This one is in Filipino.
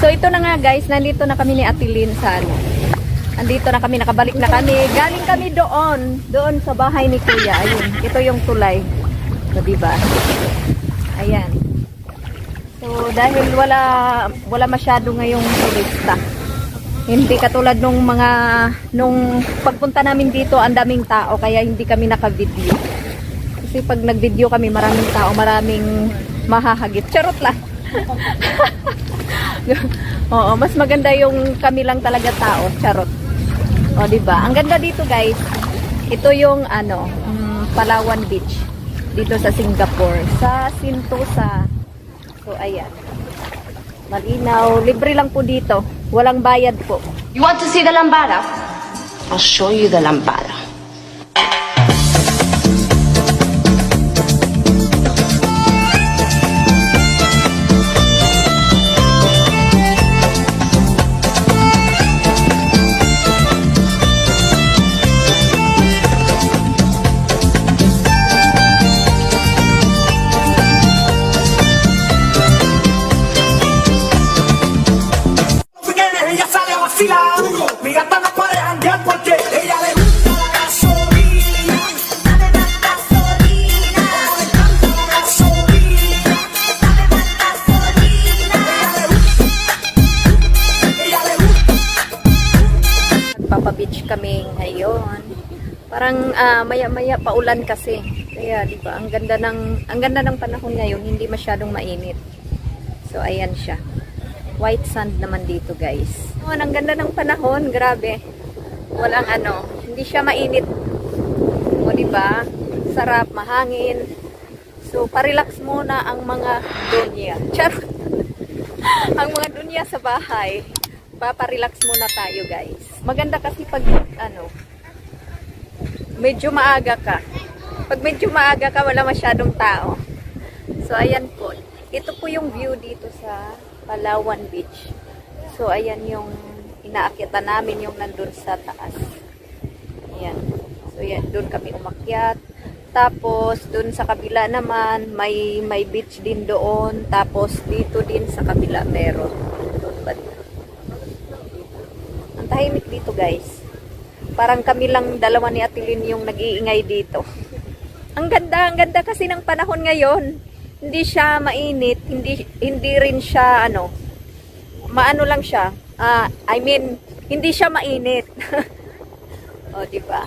So ito na nga guys, nandito na kami ni Atilin sa ano. Andito na kami, nakabalik na kami. Galing kami doon sa bahay ni Kuya. Ayun, ito yung tulay. So diba? Ayan. So dahil wala masyado ngayong turista. Hindi katulad nung pagpunta namin dito, ang daming tao kaya hindi kami naka-video. Kasi pag nag-video kami, maraming tao, maraming mahahagip. Charot lang. Oo, mas maganda yung kami lang talaga tao. Charot. O, diba? Ang ganda dito, guys. Ito yung, Palawan Beach. Dito sa Singapore. Sa Sentosa. So, ayan. Malinaw. Libre lang po dito. Walang bayad po. You want to see the lambada? I'll show you the lambada. Mi gata no puede janguear porque ella le gusta la gasolina. Dame más gasolina. Le encanta la gasolina. Dame más gasolina. Ella le gusta. Nagpapa-beach kami ngayon. Parang maya-maya paulan kasi. Kaya 'di ba, ang ganda ng panahon ngayon, hindi masyadong mainit. So ayan siya. White sand naman dito, guys. Oh, ang ganda ng panahon, grabe. Walang hindi siya mainit. O, diba? Sarap, mahangin. So, parelax muna ang mga dunya. Charot. Ang mga dunya sa bahay. Paparelax muna tayo, guys. Maganda kasi pag, medyo maaga ka. Pag medyo maaga ka, wala masyadong tao. So, ayan po. Ito po yung view dito sa Palawan Beach. So, ayan yung inaakyatan namin, yung nandun sa taas. Ayan. So, yan, doon kami umakyat. Tapos, doon sa kabila naman, may beach din doon. Tapos, dito din sa kabila meron. Doon ba dito? Ang tahimik dito, guys. Parang kami lang dalawa ni Atilin yung nag-iingay dito. Ang ganda kasi ng panahon ngayon. Hindi siya mainit, hindi rin siya maano lang siya. Hindi siya mainit. O, di ba?